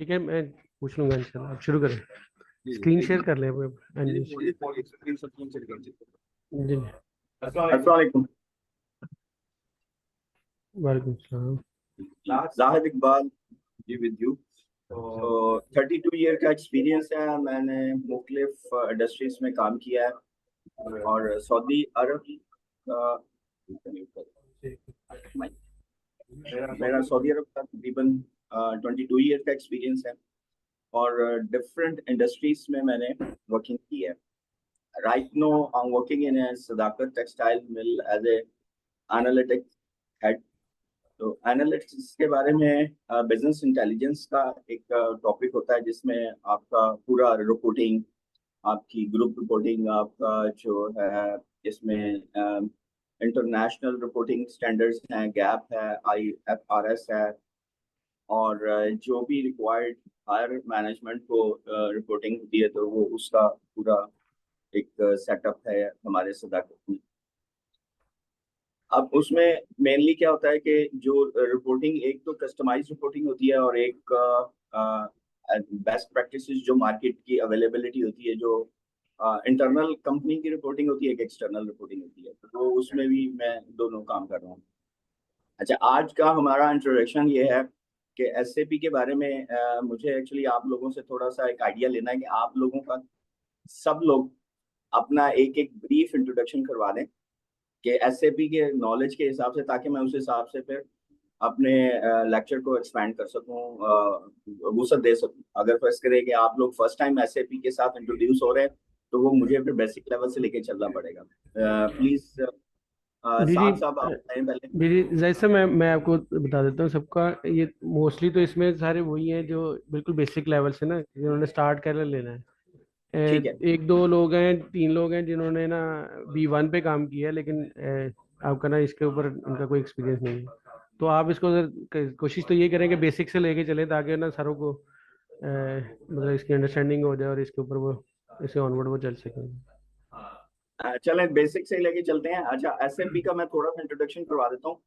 ठीक है, मैं पूछ लूंगा इंशाल्लाह। आप शुरू करें। जी स्क्रीन जी शेयर कर ले आप। हाँ जी जी। जी जी स्क्रीन शॉट शेयर कर दीजिए। जी जी। अस्सलाम वालेकुम। वालेकुम सलाम। Zahid Iqbal ji with you. तो 32 ईयर का एक्सपीरियंस है। मैंने मुख्तलिफ इंडस्ट्रीज में काम किया है और सऊदी अरब का मेरा सऊदी अरब का तकरीबन 22 ईयर का एक्सपीरियंस है और डिफरेंट इंडस्ट्रीज में मैंने वर्किंग की है। Right now I am working in a Sadaqat textile mill as a analytic head. तो एनालिटिक्स के बारे में बिजनेस इंटेलिजेंस का एक टॉपिक होता है जिसमें आपका पूरा रिपोर्टिंग, आपकी ग्रुप रिपोर्टिंग, आपका जो है इसमें इंटरनेशनल रिपोर्टिंग स्टैंडर्ड्स हैं, गैप है, IFRS है, और जो भी रिक्वायर्ड हायर मैनेजमेंट को रिपोर्टिंग होती है तो वो उसका पूरा एक सेटअप है हमारे सदाकत में। अब उसमें मेनली क्या होता है कि जो रिपोर्टिंग, एक तो कस्टमाइज रिपोर्टिंग होती है और एक बेस्ट प्रैक्टिसेस जो मार्केट की अवेलेबिलिटी होती है, जो इंटरनल कंपनी की रिपोर्टिंग होती है, एक एक्सटर्नल रिपोर्टिंग होती है। तो उसमें भी मैं दोनों काम कर रहा हूँ। अच्छा, आज का हमारा इंट्रोडक्शन ये है कि SAP के बारे में मुझे एक्चुअली आप लोगों से थोड़ा सा एक आइडिया लेना है कि आप लोगों का सब लोग अपना एक एक ब्रीफ इंट्रोडक्शन करवा दें कि SAP के नॉलेज के हिसाब से, ताकि मैं उस हिसाब से फिर अपने लेक्चर को एक्सपैंड कर सकूं, वसअत दे सकूं। अगर फर्स्ट करें कि आप लोग फर्स्ट टाइम SAP के साथ इंट्रोड्यूस हो रहे हैं तो वो मुझे फिर बेसिक लेवल से लेके चलना पड़ेगा। प्लीज जी जी। साथ साहब आप बताएं पहले। जी जी, जैसे मैं आपको बता देता हूँ सबका। ये मोस्टली तो इसमें सारे वही हैं जो बिल्कुल बेसिक लेवल से ना, जिन्होंने स्टार्ट कर लेना है। ठीक है। एक दो लोग हैं, तीन लोग हैं जिन्होंने ना B1 पे काम किया है, लेकिन आपका ना इसके ऊपर उनका कोई एक्सपीरियंस नहीं है। तो आप इसको कोशिश तो ये करें कि बेसिक से लेके चले, ताकि ना सारों को मतलब इसकी अंडरस्टैंडिंग हो जाए और इसके ऊपर वो इसे ऑनवर्ड वो चल सके। चलें बेसिक से लेके चलते हैं। अच्छा, SAP का मैं थोड़ा सा इंट्रोडक्शन करवा देता हूँ।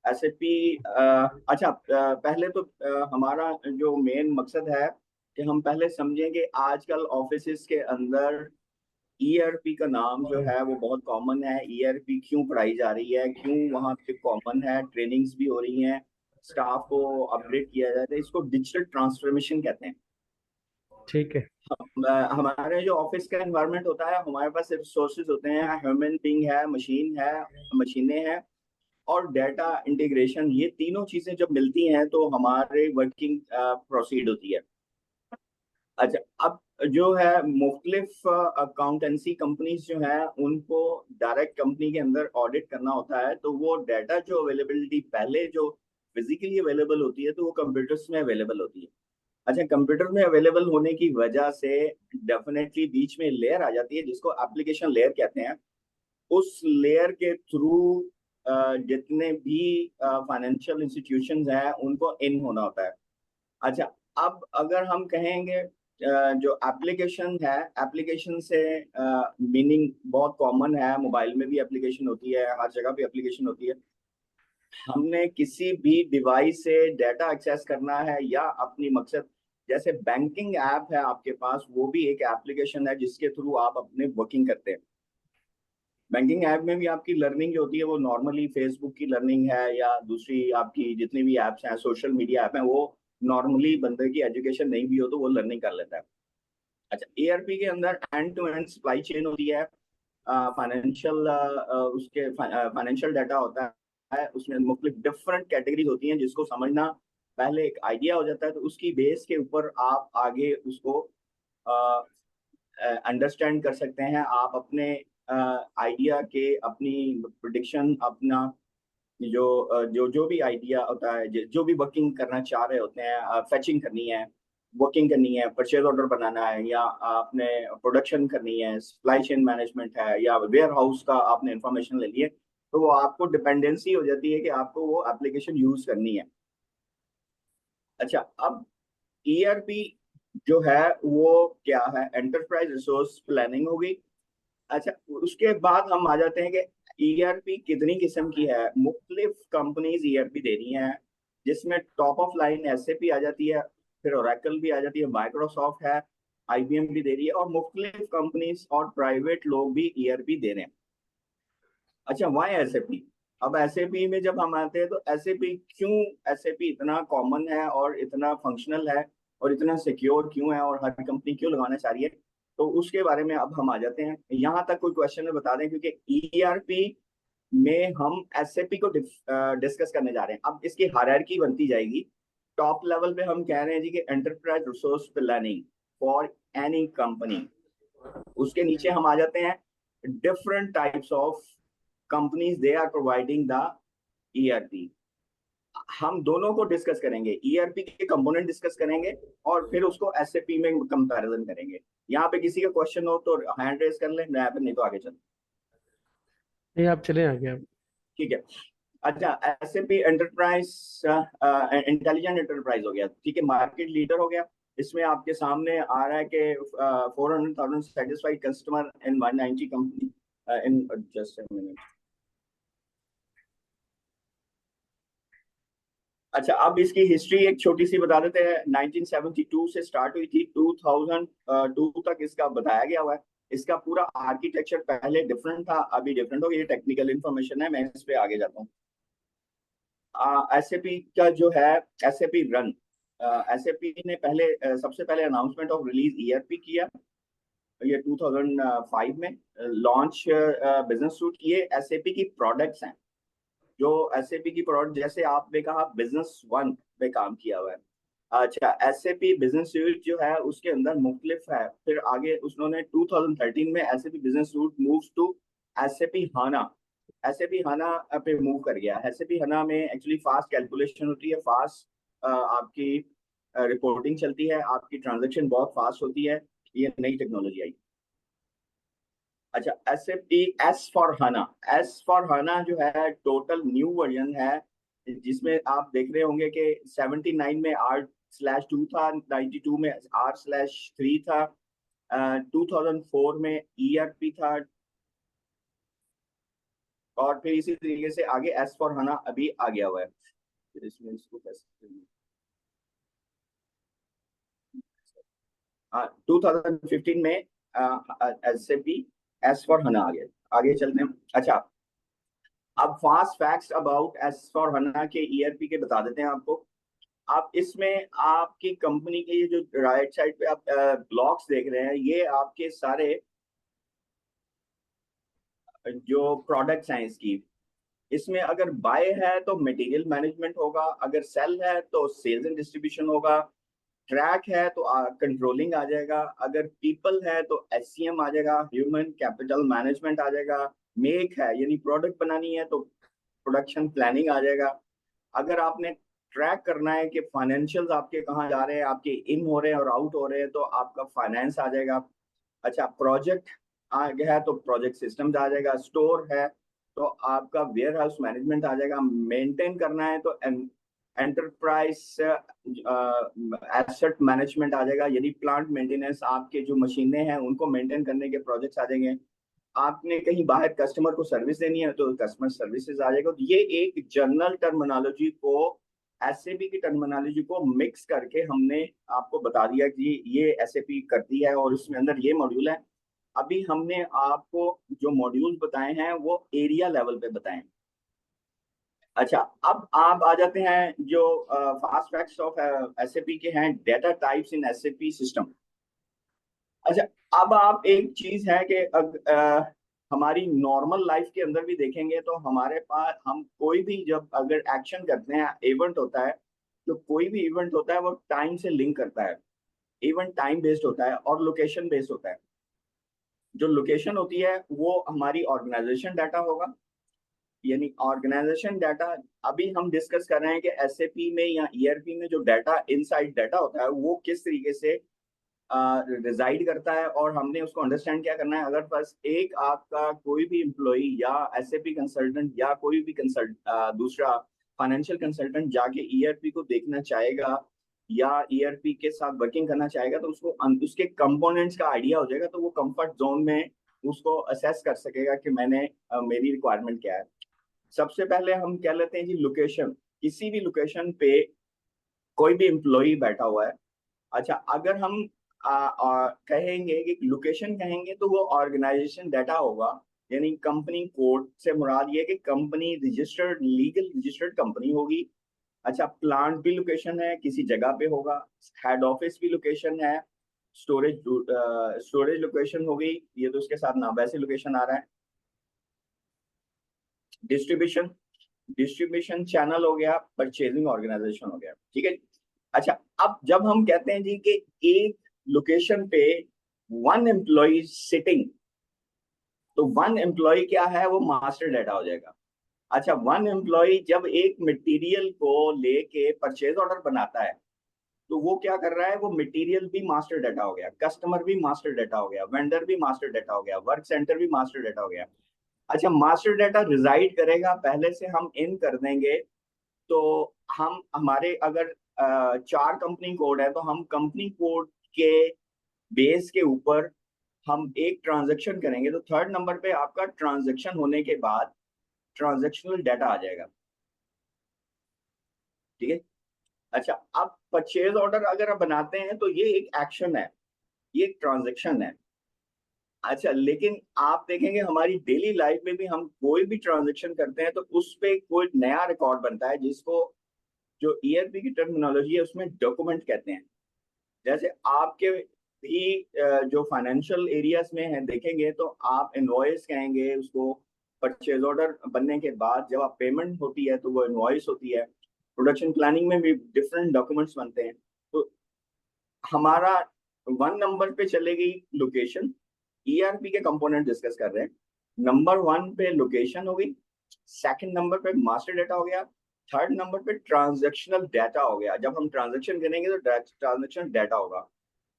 SAP, अच्छा, पहले तो हमारा जो मेन मकसद है कि हम पहले समझें कि आजकल ऑफिसेज के अंदर ERP का नाम जो है वो बहुत कॉमन है। ERP क्यों पढ़ाई जा रही है, क्यों वहाँ पे कॉमन है, ट्रेनिंग्स भी हो रही हैं, स्टाफ को अपडेट किया जाता है। इसको डिजिटल ट्रांसफॉर्मेशन कहते हैं। ठीक है। हमारे जो ऑफिस का एनवायरनमेंट होता है, हमारे पास रिसोर्सेज होते हैं, ह्यूमन बीइंग है, मशीन है, मशीनें हैं और डेटा इंटीग्रेशन। ये तीनों चीजें जब मिलती हैं तो हमारे वर्किंग प्रोसीड होती है। अच्छा, अब जो है मुख्तलिफ अकाउंटेंसी कंपनीज जो हैं उनको डायरेक्ट कंपनी के अंदर ऑडिट करना होता है, तो वो डाटा जो अवेलेबिलिटी पहले जो फिजिकली अवेलेबल होती है तो वो कंप्यूटर्स में अवेलेबल होती है। अच्छा, कंप्यूटर में अवेलेबल होने की वजह से डेफिनेटली बीच में लेयर आ जाती है जिसको एप्लीकेशन लेयर कहते हैं। उस लेयर के थ्रू जितने भी फाइनेंशियल इंस्टीट्यूशंस हैं उनको इन होना होता है। अच्छा, अब अगर हम कहेंगे जो एप्लीकेशन है, एप्लीकेशन से मीनिंग बहुत कॉमन है। मोबाइल में भी एप्लीकेशन होती है, हर जगह पे एप्लीकेशन होती है। हमने किसी भी डिवाइस से डाटा एक्सेस करना है या अपनी मकसद, जैसे बैंकिंग ऐप है आपके पास, वो भी एक एप्लीकेशन है जिसके थ्रू आप अपने वर्किंग करते हैं। बैंकिंग ऐप में भी आपकी लर्निंग जो होती है वो नॉर्मली फेसबुक की लर्निंग है या दूसरी आपकी जितनी भी ऐप्स हैं, सोशल मीडिया ऐप हैं, वो नॉर्मली बंदे की एजुकेशन नहीं भी हो तो वो लर्निंग कर लेता है। अच्छा, ERP के अंदर end to end supply chain होती है। फाइनेंशियल उसके फाइनेंशियल डाटा होता है, उसमें मुख्तलिफ डिफरेंट कैटेगरीज होती हैं जिसको समझना पहले एक आइडिया हो जाता है, तो उसकी बेस के ऊपर आप आगे उसको अंडरस्टैंड कर सकते हैं। आप अपने आइडिया के, अपनी प्रिडिक्शन, अपना जो जो भी आइडिया होता है, जो भी वर्किंग करना चाह रहे होते हैं, फेचिंग करनी है, वर्किंग करनी है, परचेज ऑर्डर बनाना है, या आपने प्रोडक्शन करनी है, सप्लाई चेन मैनेजमेंट है, या वेयर हाउस का आपने इंफॉर्मेशन ले लिए, तो वो आपको डिपेंडेंसी हो जाती है कि आपको वो एप्लीकेशन यूज करनी है। अच्छा, अब ERP जो है वो क्या है, एंटरप्राइज रिसोर्स प्लानिंग होगी। अच्छा, उसके बाद हम आ जाते हैं कि ERP कितनी किस्म की है। मुख्तलिफ कंपनीज ERP दे रही हैं जिसमें टॉप ऑफ लाइन SAP आ जाती है। फिर ओरेकल भी आ जाती है, माइक्रोसॉफ्ट है, IBM भी दे रही है, और मुख्तलिफ कंपनीज और प्राइवेट लोग भी ERP दे रहे हैं। अच्छा, वाई SAP? अब SAP में जब हम आते हैं तो SAP क्यों, SAP इतना कॉमन है और इतना फंक्शनल है और इतना सिक्योर क्यों है और हर कंपनी क्यों लगाना चाह रही है, तो उसके बारे में अब हम आ जाते हैं। यहाँ तक कोई क्वेश्चन में बता दें, क्योंकि ERP में हम SAP को डिस्कस करने जा रहे हैं। अब इसकी हायरार्की बनती जाएगी। टॉप लेवल पे हम कह रहे हैं जी कि enterprise resource planning for any company. उसके नीचे हम आ जाते हैं different types of companies they are providing the ERP। हम दोनों को डिस्कस करेंगे, ERP के कंपोनेंट डिस्कस करेंगे और फिर उसको SAP में कंपैरिजन करेंगे। यहाँ पे किसी का क्वेश्चन हो तो हैंड रेज कर लें, नहीं तो आगे चलते। नहीं, आप चले आगे आप। ठीक है। अच्छा, SAP एंटरप्राइज, इंटेलिजेंट एंटरप्राइज हो गया, ठीक है, मार्केट लीडर हो गया। इसमें आपके सामने आ रहा है कि 400,000 satisfied customer in 190 company in just a minute. अच्छा, अब इसकी हिस्ट्री एक छोटी सी बता देते हैं। 1972 से स्टार्ट हुई थी, 2002 तक इसका बताया गया हुआ है। इसका पूरा आर्किटेक्चर पहले डिफरेंट था, अभी डिफरेंट हो गया। ये टेक्निकल इंफॉर्मेशन है, मैं इस पे आगे जाता हूँ। SAP का जो है, SAP रन, SAP ने पहले सबसे पहले अनाउंसमेंट ऑफ रिलीज ERP किया, ये 2005 में। लॉन्च बिजनेस सूट किए। SAP की प्रोडक्ट्स हैं जो SAP की प्रोडक्ट, जैसे आपने कहा बिजनेस वन पे काम किया हुआ है। अच्छा, SAP बिजनेस सूट जो है उसके अंदर मुख्तलिफ है। फिर आगे उन्होंने 2013 में SAP business suite moves to SAP HANA, SAP HANA पे मूव कर गया। SAP हाना में एक्चुअली फास्ट कैलकुलेशन होती है, फास्ट आपकी रिपोर्टिंग चलती है, आपकी ट्रांजेक्शन बहुत फास्ट होती है। ये नई टेक्नोलॉजी आई। अच्छा, SAP S for HANA, S for HANA जो है टोटल न्यू वर्जन है, जिसमें आप देख रहे होंगे कि 79 में R/2 था, 92 में R/3 था, 2004 में ERP था, और फिर इसी तरीके से आगे एस फॉर हाना अभी आ गया हुआ है। इसमें इसको कैसे 2015 में SAP एस फॉर हाना आ गया। आगे चलते हैं। अच्छा, अब fast facts about S for हना के ERP के बता देते हैं आपको। आप इसमें आपकी कंपनी के ये जो राइट साइड पे आप ब्लॉक्स देख रहे हैं, ये आपके सारे जो प्रोडक्ट्स हैं इसकी। इसमें अगर बाय है तो मटेरियल मैनेजमेंट होगा, अगर सेल है तो सेल्स एंड डिस्ट्रीब्यूशन होगा, ट्रैक है तो कंट्रोलिंग आ जाएगा, अगर पीपल है तो SCM आ जाएगा, ह्यूमन कैपिटल मैनेजमेंट आ जाएगा, मेक है यानी प्रोडक्ट बनानी है तो प्रोडक्शन प्लानिंग आ जाएगा, अगर आपने ट्रैक करना है कि फाइनेंशियल्स आपके कहाँ जा रहे हैं, आपके इन हो रहे हैं और आउट हो रहे हैं, तो आपका फाइनेंस आ जाएगा। अच्छा, प्रोजेक्ट आ गया है तो प्रोजेक्ट सिस्टम्स आ जाएगा, स्टोर है तो आपका वेयर हाउस मैनेजमेंट आ जाएगा, मेंटेन करना है तो एंटरप्राइज एसेट मैनेजमेंट आ जाएगा, यानी प्लांट मेंटेनेंस, आपके जो मशीनें हैं उनको मेंटेन करने के प्रोजेक्ट्स आ जाएंगे। आपने कहीं बाहर कस्टमर को सर्विस देनी है तो कस्टमर सर्विसेज आ जाएगा। तो ये एक जनरल टर्मिनोलॉजी को, SAP की टर्मिनोलॉजी को मिक्स करके हमने आपको बता दिया कि ये SAP करती है और उसमें अंदर ये मॉड्यूल है। अभी हमने आपको जो मॉड्यूल बताए हैं वो एरिया लेवल पे बताए। अच्छा, अब आप आ जाते हैं जो फास्ट फैक्ट्स ऑफ SAP के हैं, data types in SAP system. अच्छा, अब आप एक चीज है कि हमारी नॉर्मल लाइफ के अंदर भी देखेंगे तो हमारे पास, हम कोई भी जब अगर एक्शन करते हैं, इवेंट होता है, तो कोई भी इवेंट होता है वो टाइम से लिंक करता है। इवेंट टाइम बेस्ड होता है और लोकेशन बेस्ड होता है। जो लोकेशन होती है वो हमारी ऑर्गेनाइजेशन डाटा होगा, यानी ऑर्गेनाइजेशन डाटा। अभी हम डिस्कस कर रहे हैं कि SAP में या ERP में जो डाटा, इनसाइड डाटा होता है, वो किस तरीके से रिजाइड करता है और हमने उसको अंडरस्टैंड क्या करना है। अगर बस एक आपका कोई भी एम्प्लॉई या SAP कंसल्टेंट या कोई भी दूसरा फाइनेंशियल कंसल्टेंट जाके ERP को देखना चाहेगा या ERP के साथ वर्किंग करना चाहेगा, तो उसको उसके कंपोनेंट्स का आइडिया हो जाएगा, तो वो कंफर्ट जोन में उसको असेस कर सकेगा कि मेरी रिक्वायरमेंट क्या है। सबसे पहले हम कह लेते हैं जी लोकेशन। किसी भी लोकेशन पे कोई भी एम्प्लॉई बैठा हुआ है, अच्छा, अगर हम कहेंगे कि लोकेशन कहेंगे तो वो ऑर्गेनाइजेशन डाटा होगा, यानी कंपनी कोड से मुराद ये है कि company registered, legal registered company होगी। अच्छा, प्लांट भी लोकेशन है, किसी जगह पे होगा। हेड ऑफिस भी लोकेशन है। स्टोरेज स्टोरेज लोकेशन हो गई, ये तो उसके साथ ना वैसे लोकेशन आ रहा है। डिस्ट्रीब्यूशन डिस्ट्रीब्यूशन चैनल हो गया, परचेजिंग ऑर्गेनाइजेशन हो गया, ठीक है। अच्छा, अब जब हम कहते हैं जी कि एक लोकेशन पे वन एम्प्लॉय सिटिंग, तो वन एम्प्लॉय क्या है, वो मास्टर डाटा हो जाएगा। अच्छा, वन एम्प्लॉय जब एक मटेरियल को लेके परचेज ऑर्डर बनाता है, तो वो क्या कर रहा है, वो मटेरियल भी मास्टर डाटा हो गया, कस्टमर भी मास्टर डाटा हो गया, वेंडर भी मास्टर डाटा हो गया, वर्क सेंटर भी मास्टर डाटा हो गया। अच्छा, मास्टर डाटा रिजाइड करेगा, पहले से हम इन कर देंगे। तो हम हमारे अगर 4 कंपनी कोड है, तो हम कंपनी कोड के बेस के ऊपर हम एक ट्रांजैक्शन करेंगे, तो थर्ड नंबर पे आपका ट्रांजैक्शन होने के बाद ट्रांजैक्शनल डाटा आ जाएगा, ठीक है। अच्छा, अब परचेज ऑर्डर अगर आप बनाते हैं तो ये एक एक्शन है, ये एक ट्रांजैक्शन है। अच्छा, लेकिन आप देखेंगे हमारी डेली लाइफ में भी हम कोई भी ट्रांजैक्शन करते हैं तो उस पे कोई नया रिकॉर्ड बनता है, जिसको जो ईआरपी की टर्मिनोलॉजी है उसमें डॉक्यूमेंट कहते हैं। जैसे आपके भी जो फाइनेंशियल एरियाज में है देखेंगे, तो आप इनवॉइस कहेंगे उसको। परचेज ऑर्डर बनने के बाद जब आप पेमेंट होती है तो वो इनवॉइस होती है। प्रोडक्शन प्लानिंग में भी डिफरेंट डॉक्यूमेंट्स बनते हैं। तो हमारा 1 नंबर पे चलेगी लोकेशन। ईआरपी के कंपोनेंट डिस्कस कर रहे हैं। नंबर 1 पे लोकेशन हो गई, सेकंड नंबर पे मास्टर डाटा हो गया, थर्ड नंबर पे ट्रांजैक्शनल डाटा हो गया। जब हम ट्रांजैक्शन करेंगे तो ट्रांजैक्शनल डाटा होगा।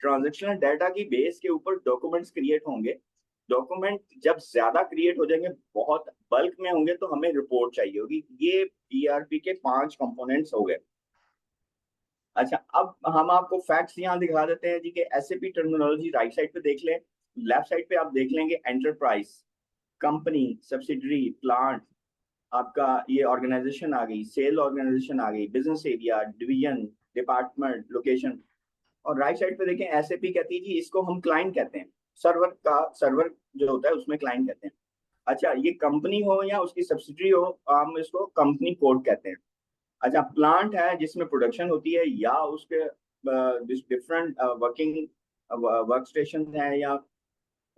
ट्रांजैक्शनल डाटा की बेस के ऊपर डॉक्यूमेंट्स क्रिएट होंगे। डॉक्यूमेंट जब ज्यादा क्रिएट हो जाएंगे, बहुत बल्क में होंगे, तो हमें रिपोर्ट चाहिए होगी। ये ईआरपी के 5 कंपोनेंट्स हो गए। अच्छा, अब हम आपको फैक्ट्स यहाँ दिखा देते हैं जी कि एसएपी टर्मिनोलॉजी राइट साइड पे देख लें। लेफ्ट साइड पे आप देख लेंगे एंटरप्राइज, कंपनी, सब्सिडरी, प्लांट, आपका ये ऑर्गेनाइजेशन आ गई, सेल ऑर्गेनाइजेशन आ गई, business area, division, department, location. और राइट साइड पे देखें एसएपी कहती है जी इसको हम क्लाइंट कहते हैं। सर्वर जो होता है उसमें क्लाइंट कहते हैं। अच्छा, ये कंपनी हो या उसकी सब्सिडरी हो, हम इसको कंपनी कोड कहते हैं। अच्छा, प्लांट है जिसमें प्रोडक्शन होती है या उसके डिफरेंट वर्किंग वर्क स्टेशन है, या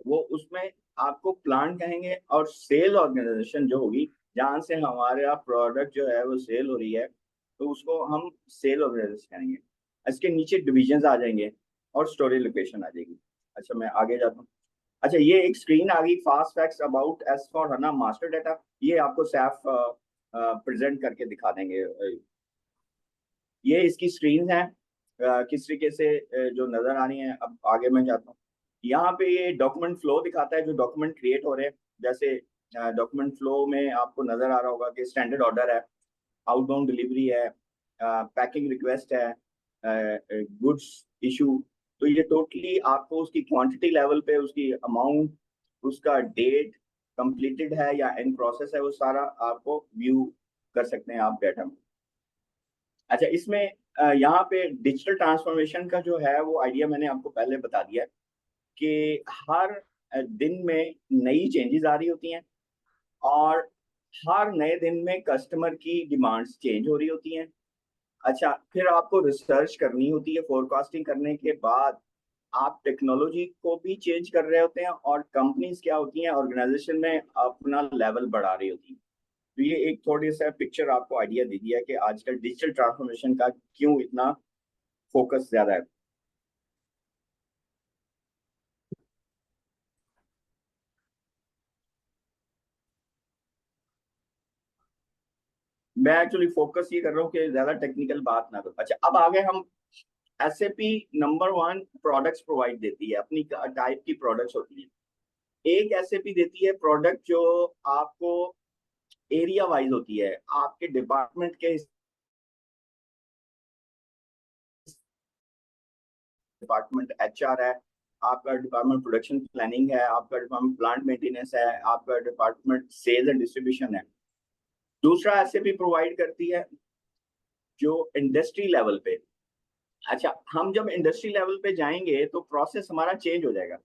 वो उसमें आपको प्लांट कहेंगे। और सेल ऑर्गेनाइजेशन जो होगी, जहाँ से हमारा प्रोडक्ट जो है वो सेल हो रही है, तो उसको हम सेल ऑर्गेनाइजेशन कहेंगे। इसके नीचे डिविजन आ जाएंगे और स्टोरेज लोकेशन आ जाएगी। अच्छा, मैं आगे जाता हूँ। अच्छा, ये एक स्क्रीन आ गई, fast facts about S for हना मास्टर डाटा। ये आपको सैफ प्रेजेंट करके दिखा देंगे। ये इसकी स्क्रीन है, किस तरीके से जो नजर आ रही है। अब आगे मैं जाता हूँ। यहाँ पे ये डॉक्यूमेंट फ्लो दिखाता है, जो डॉक्यूमेंट क्रिएट हो रहे हैं। जैसे डॉक्यूमेंट फ्लो में आपको नजर आ रहा होगा कि स्टैंडर्ड ऑर्डर है, आउटबाउंड डिलीवरी है, पैकिंग रिक्वेस्ट है, गुड्स इशू। तो ये टोटली आपको उसकी क्वांटिटी लेवल पे उसकी अमाउंट, उसका डेट, कंप्लीटेड है या इन प्रोसेस है, वो सारा आपको व्यू कर सकते हैं आप डाटा में। अच्छा, इसमें यहाँ पे डिजिटल ट्रांसफॉर्मेशन का जो है वो आइडिया मैंने आपको पहले बता दिया है कि हर दिन में नई चेंजेस आ रही होती हैं, और हर नए दिन में कस्टमर की डिमांड्स चेंज हो रही होती हैं। अच्छा, फिर आपको रिसर्च करनी होती है। फोरकास्टिंग करने के बाद आप टेक्नोलॉजी को भी चेंज कर रहे होते हैं, और कंपनीज क्या होती हैं ऑर्गेनाइजेशन में अपना लेवल बढ़ा रही होती हैं। तो ये एक थोड़ी सा पिक्चर आपको आइडिया दे दिया कि आजकल डिजिटल ट्रांसफॉर्मेशन का क्यों इतना फोकस ज्यादा है। मैं एक्चुअली फोकस ये कर रहा हूँ कि ज्यादा टेक्निकल बात ना करो। अच्छा, अब आगे हम एसएपी नंबर 1 प्रोडक्ट्स प्रोवाइड देती है, अपनी टाइप की प्रोडक्ट्स होती है। एक एसएपी देती है प्रोडक्ट जो आपको एरिया वाइज होती है, आपके डिपार्टमेंट के। डिपार्टमेंट एचआर है, आपका डिपार्टमेंट प्रोडक्शन प्लानिंग है, आपका डिपार्टमेंट प्लांट मेंटेनेंस है, आपका डिपार्टमेंट सेल्स एंड डिस्ट्रीब्यूशन है। दूसरा एसएपी प्रोवाइड करती है जो इंडस्ट्री लेवल पे, अच्छा, हम जब इंडस्ट्री लेवल पे जाएंगे तो प्रोसेस हमारा चेंज हो जाएगा।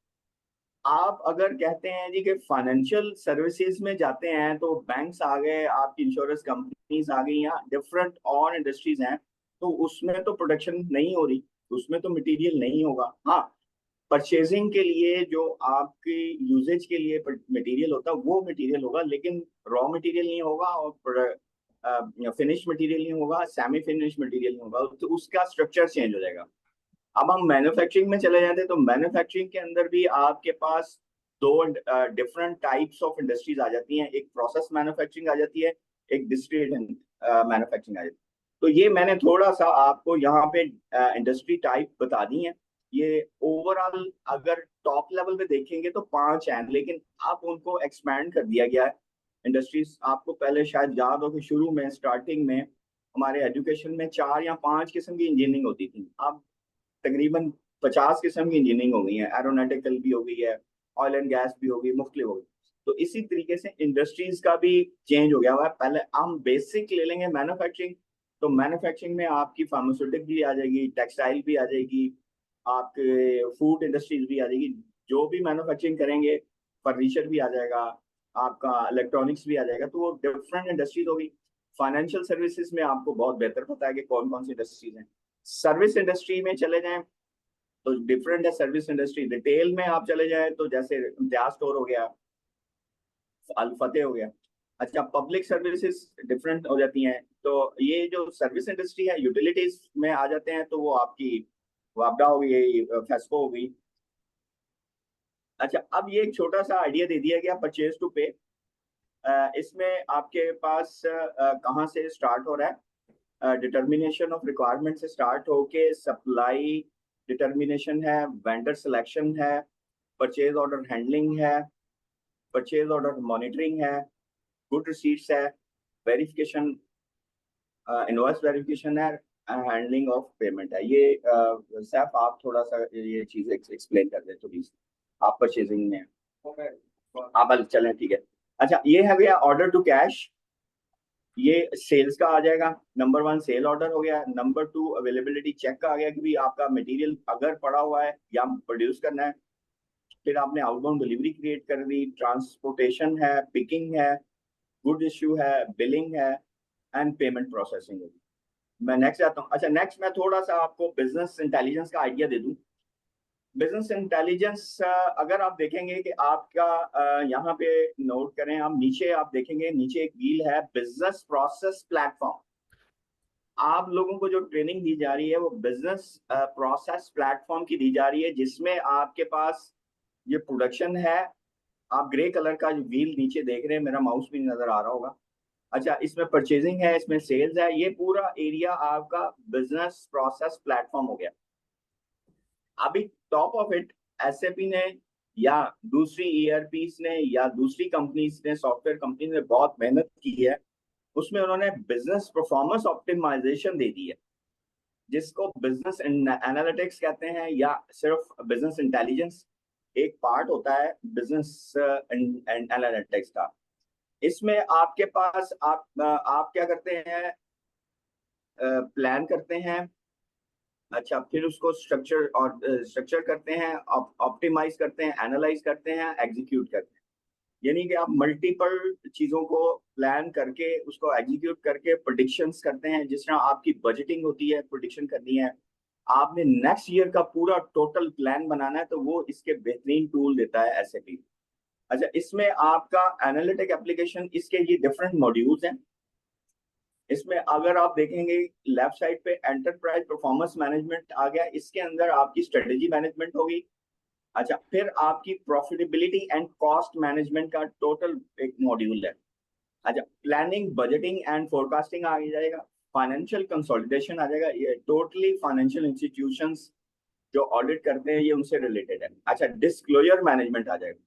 आप अगर कहते हैं जी कि फाइनेंशियल सर्विसेज में जाते हैं तो बैंक्स आ गए, आपकी इंश्योरेंस कंपनीज आ गई, या डिफरेंट और इंडस्ट्रीज हैं, तो उसमें तो प्रोडक्शन नहीं हो रही, उसमें तो मटेरियल नहीं होगा। हाँ, परचेजिंग के लिए जो आपकी यूजेज के लिए मटेरियल होता है वो मटेरियल होगा, लेकिन रॉ मटेरियल नहीं होगा, और फिनिश मटेरियल नहीं होगा, सेमी फिनिश मटेरियल नहीं होगा, तो उसका स्ट्रक्चर चेंज हो जाएगा। अब हम मैन्युफैक्चरिंग में चले जाते हैं तो मैन्युफैक्चरिंग के अंदर भी आपके पास दो डिफरेंट टाइप्स ऑफ इंडस्ट्रीज आ जाती हैं। एक प्रोसेस मैन्युफैक्चरिंग आ जाती है, एक डिस्क्रीट मैन्युफैक्चरिंग आ जाती है। तो ये मैंने थोड़ा सा आपको यहाँ पे इंडस्ट्री टाइप बता दी है। ये ओवरऑल अगर टॉप लेवल पे देखेंगे तो 5 हैं, लेकिन आप उनको एक्सपैंड कर दिया गया है इंडस्ट्रीज। आपको पहले शायद याद हो कि शुरू में स्टार्टिंग में हमारे एजुकेशन में 4 या 5 किस्म की इंजीनियरिंग होती थी। अब तकरीबन 50 किस्म की इंजीनियरिंग हो गई है, एरोनॉटिकल भी हो गई है, ऑयल एंड गैस भी हो गई, मुख्तलिफ हो गई। तो इसी तरीके से इंडस्ट्रीज का भी चेंज हो गया हुआ है। पहले हम बेसिक ले लेंगे मैन्युफैक्चरिंग, तो मैन्युफैक्चरिंग में आपकी फार्मास्यूटिक भी आ जाएगी, टेक्सटाइल भी आ जाएगी, आपके फूड इंडस्ट्रीज भी आ जाएगी। जो भी मैन्युफैक्चरिंग करेंगे, फर्नीचर भी आ जाएगा, आपका इलेक्ट्रॉनिक्स भी आ जाएगा, तो वो डिफरेंट इंडस्ट्रीज होगी। फाइनेंशियल सर्विसेज में आपको बहुत बेहतर पता है कि कौन कौन सी इंडस्ट्रीज हैं। सर्विस इंडस्ट्री में चले जाएं तो डिफरेंट है। सर्विस इंडस्ट्री रिटेल में आप चले जाएं तो जैसे इम्तियाज स्टोर हो गया, अल फतेह हो गया। अच्छा, पब्लिक सर्विसेज डिफरेंट हो जाती हैं। तो ये जो सर्विस इंडस्ट्री है, यूटिलिटीज में आ जाते हैं, तो वो आपकी वापडा हो गई, फेस्को हो गई। अच्छा, अब ये एक छोटा सा आइडिया दे दिया गया परचेज टू पे। इसमें आपके पास कहाँ से स्टार्ट हो रहा है, डिटर्मिनेशन ऑफ रिक्वायरमेंट से स्टार्ट होके सप्लाई डिटर्मिनेशन है, वेंडर सिलेक्शन है, परचेज ऑर्डर हैंडलिंग है, परचेज ऑर्डर मॉनिटरिंग है, गुड रिसीट्स है, वेरिफिकेशन, इनवॉइस वेरिफिकेशन है, हैंडलिंग ऑफ पेमेंट है। ये सैफ आप थोड़ा सा ये चीज एक्सप्लेन कर दें तो प्लीज। आप परचेजिंग में आप चलें, ठीक है। अच्छा, ये है भैया ऑर्डर टू कैश, ये सेल्स का आ जाएगा। नंबर 1 सेल ऑर्डर हो गया। नंबर 2 अवेलेबिलिटी चेक का आ गया कि भी आपका मटेरियल अगर पड़ा हुआ है या प्रोड्यूस करना है। फिर आपने आउटबाउंड डिलीवरी क्रिएट कर दी, ट्रांसपोर्टेशन है, पिकिंग है, गुड इश्यू है, बिलिंग है, एंड पेमेंट प्रोसेसिंग होगी। मैं नेक्स्ट आता हूँ। अच्छा, नेक्स्ट मैं थोड़ा सा आपको बिजनेस इंटेलिजेंस का आइडिया दे दूं। बिजनेस इंटेलिजेंस अगर आप देखेंगे कि आपका यहाँ पे नोट करें, आप नीचे आप देखेंगे, नीचे एक व्हील है, बिजनेस प्रोसेस प्लेटफॉर्म। आप लोगों को जो ट्रेनिंग दी जा रही है वो बिजनेस प्रोसेस प्लेटफॉर्म की दी जा रही है, जिसमें आपके पास ये प्रोडक्शन है। आप ग्रे कलर का जो व्हील नीचे देख रहे हैं, मेरा माउस भी नजर आ रहा होगा। अच्छा, इसमें परचेजिंग है, इसमें सेल्स है, ये पूरा एरिया आपका बिजनेस प्रोसेस प्लेटफॉर्म हो गया। अभी टॉप ऑफ इट एसएपी ने या दूसरी ईआरपीस ने या दूसरी कंपनीज ने, सॉफ्टवेयर कंपनी ने बहुत मेहनत की है। उसमें उन्होंने बिजनेस परफॉर्मेंस ऑप्टिमाइजेशन दे दी है, जिसको बिजनेस एनालिटिक्स कहते हैं, या सिर्फ बिजनेस इंटेलिजेंस एक पार्ट होता है बिजनेस एनालिटिक्स का। इसमें आपके पास आप क्या करते हैं, प्लान करते हैं। अच्छा, फिर उसको स्ट्रक्चर करते हैं, ऑप्टिमाइज करते हैं, एनालाइज करते हैं, एग्जीक्यूट करते हैं। यानी कि आप मल्टीपल चीजों को प्लान करके उसको एग्जीक्यूट करके प्रेडिक्शंस करते हैं। जिस तरह आपकी बजटिंग होती है, प्रेडिक्शन करनी है, आपने नेक्स्ट ईयर का पूरा टोटल प्लान बनाना है, तो वो इसके बेहतरीन टूल देता है एसएपी। अच्छा, इसमें आपका एनालिटिक एप्लीकेशन, इसके ये डिफरेंट मॉड्यूल्स हैं। इसमें अगर आप देखेंगे लेफ्ट साइड पे एंटरप्राइज परफॉर्मेंस मैनेजमेंट आ गया, इसके अंदर आपकी स्ट्रेटेजी मैनेजमेंट होगी। अच्छा, फिर आपकी प्रॉफिटेबिलिटी एंड कॉस्ट मैनेजमेंट का टोटल एक मॉड्यूल है। अच्छा, प्लानिंग, बजटिंग एंड फोरकास्टिंग आ जाएगा। फाइनेंशियल कंसोलिडेशन आ जाएगा, ये टोटली फाइनेंशियल इंस्टीट्यूशंस जो ऑडिट करते हैं ये उनसे रिलेटेड है। अच्छा, डिस्क्लोजर मैनेजमेंट आ जाएगा।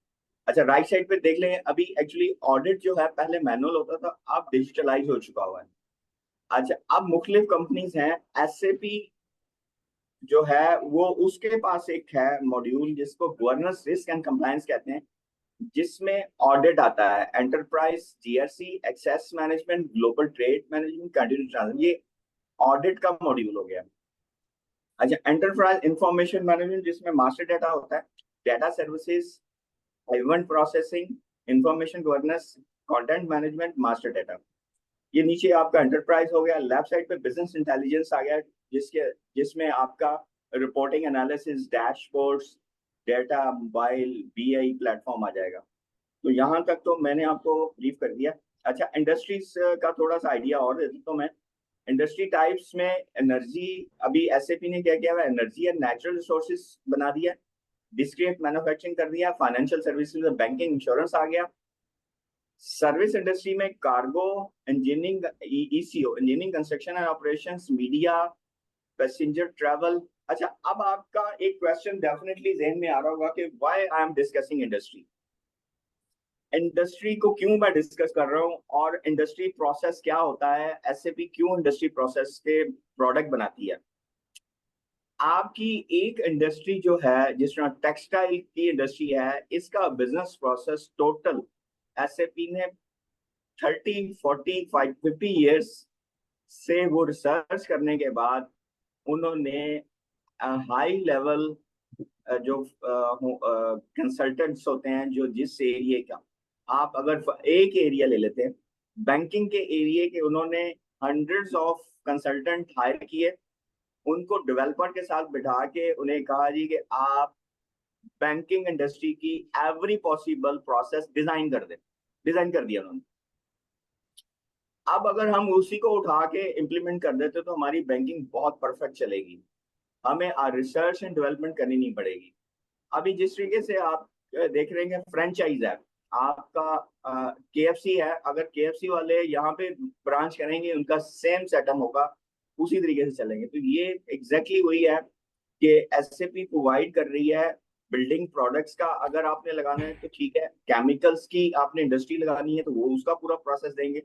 अच्छा, राइट साइड पे देख लें, अभी एक्चुअली ऑडिट जो है पहले मैनुअल होता था, अब डिजिटलाइज हो चुका हुआ है। अच्छा, अब मुख्तलिफ कंपनीज हैं, एसएपी जो है वो उसके पास एक है मॉड्यूल जिसको गवर्नेंस, रिस्क एंड कंप्लायंस कहते हैं, जिसमें ऑडिट आता है, enterprise, GRC, access management, global trade management, continuous transaction, ये ऑडिट का मॉड्यूल हो गया। अच्छा, एंटरप्राइज इंफॉर्मेशन मैनेजमेंट जिसमें मास्टर डाटा होता है, data services, event processing, information governance, content management, master data. ये नीचे आपका एंटरप्राइज हो गया। लेफ्ट साइड पे बिजनेस इंटेलिजेंस आ गया, जिसमें आपका reporting, analysis, dashboards, data, mobile, BI platform आ जाएगा। तो यहाँ तक तो मैंने आपको ब्रीफ कर दिया। अच्छा, इंडस्ट्रीज का थोड़ा सा आइडिया और दे देता हूँ मैं। इंडस्ट्री टाइप्स में एनर्जी, अभी एसएपी ने क्या किया हुआ, एनर्जी एंड नेचुरल रिसोर्सेज बना दिया, डिस्क्रीट मैन्युफैक्चरिंग कर दिया, फाइनेंशियल सर्विसेज, बैंकिंग, इंश्योरेंस आ गया। सर्विस इंडस्ट्री में cargo, engineering, eco, engineering, construction and operations, media, passenger travel. अच्छा, अब आपका एक क्वेश्चन डेफिनेटली जहन में आ रहा होगा कि why I am discussing industry. Industry को क्यों मैं डिस्कस कर रहा हूँ, और इंडस्ट्री प्रोसेस क्या होता है, एसएपी क्यों इंडस्ट्री प्रोसेस के प्रोडक्ट बनाती है। आपकी एक इंडस्ट्री जो है, जिस तरह टेक्सटाइल की इंडस्ट्री है, इसका बिजनेस प्रोसेस टोटल एसएपी ने 30, 40, 50 ईयर्स से वो रिसर्च करने के बाद उन्होंने हाई लेवल जो कंसल्टेंट्स होते हैं, जो जिस एरिया का, आप अगर एक एरिया ले लेते हैं बैंकिंग के एरिया के, उन्होंने हंड्रेड्स ऑफ कंसल्टेंट हायर किए, उनको डेवलपर के साथ बिठा के उन्हें कहा जी कि आप बैंकिंग इंडस्ट्री की एवरी पॉसिबल प्रोसेस डिजाइन कर दें। डिजाइन कर दिया उन्होंने। अब अगर हम उसी को उठा के इम्प्लीमेंट कर देते तो हमारी बैंकिंग बहुत परफेक्ट चलेगी, हमें रिसर्च एंड डेवलपमेंट करनी नहीं पड़ेगी। अभी जिस तरीके से आप देख रहे हैं फ्रेंचाइज है आपका, केएफसी है, अगर केएफसी वाले यहाँ पे ब्रांच करेंगे, उनका सेम सेटअप होगा, उसी तरीके से चलेंगे। तो ये एग्जैक्टली वही है कि एसएपी प्रोवाइड कर रही है बिल्डिंग प्रोडक्ट्स का। अगर आपने लगाना है तो ठीक है, केमिकल्स की आपने इंडस्ट्री लगानी है तो वो उसका पूरा प्रोसेस देंगे।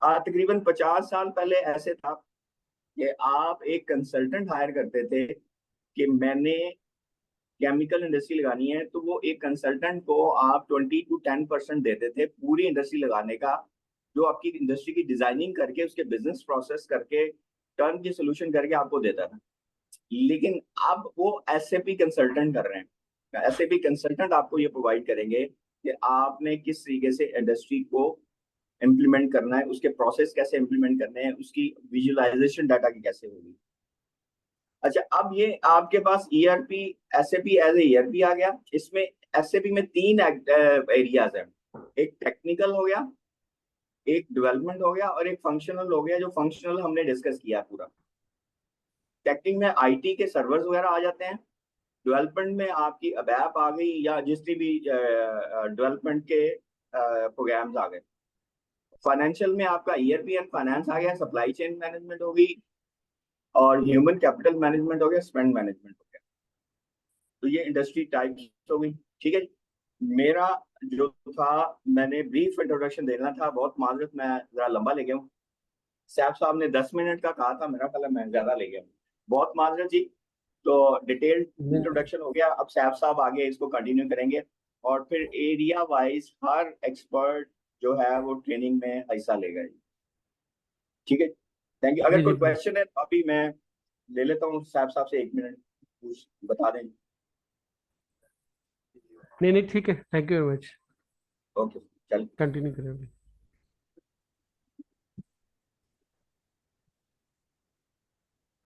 तकरीबन 50 साल पहले ऐसे था कि आप एक कंसल्टेंट हायर करते थे कि मैंने केमिकल इंडस्ट्री लगानी है, तो वो एक कंसल्टेंट को आप 20 to 10% देते थे पूरी इंडस्ट्री लगाने का, जो आपकी इंडस्ट्री की डिजाइनिंग करके, उसके बिजनेस प्रोसेस करके, टर्न की सोल्यूशन करके आपको देता था। लेकिन अब वो एसएपी कंसल्टेंट कर रहे हैं। एसएपी कंसल्टेंट आपको ये प्रोवाइड करेंगे कि आपने किस तरीके से इंडस्ट्री को इम्प्लीमेंट करना है, उसके प्रोसेस कैसे इम्प्लीमेंट करने हैं, उसकी विजुअलाइजेशन डाटा की कैसे होगी। अच्छा, अब ये आपके पास ERP, SAP as a ERP आ गया। इसमें एसएपी में 3 एरियाज हैं, एक टेक्निकल हो गया, एक डेवलपमेंट हो गया, और एक फंक्शनल हो गया। जो फंक्शनल हमने डिस्कस किया पूरा। टेक्निक में आईटी के सर्वर्स वगैरह आ जाते हैं, डेवलपमेंट में आपकी अबैप आ गई, या जितनी भी डेवलपमेंट के प्रोग्राम्स आ गए। फाइनेंशियल में आपका ईआरपी एंड फाइनेंस आ गया, सप्लाई चेन मैनेजमेंट होगी, और ह्यूमन कैपिटल मैनेजमेंट हो गया, स्पेंड मैनेजमेंट हो गया। तो ये इंडस्ट्री टाइप्स हो गई। ठीक है जी, मेरा जो था, मैंने ब्रीफ इंट्रोडक्शन देना था, बहुत माजरत, मैं जरा लंबा ले गया हूँ। सैफ साहब ने 10 मिनट का कहा था, मेरा ख्याल है मैं ज्यादा ले गया हूँ, बहुत माजरत जी। तो डिटेल्ड इंट्रोडक्शन हो गया। अब सैफ साहब आगे इसको कंटिन्यू करेंगे, और फिर एरिया वाइज हर एक्सपर्ट जो है वो ट्रेनिंग में हिस्सा लेगा। ठीक है, थैंक यू। अगर जी जी कोई क्वेश्चन है तो अभी मैं ले लेता हूँ साहब से 1 मिनट, कुछ बता दें। नहीं नहीं ठीक है, thank you very much. Okay, चल। कंटिन्यू करेंगे।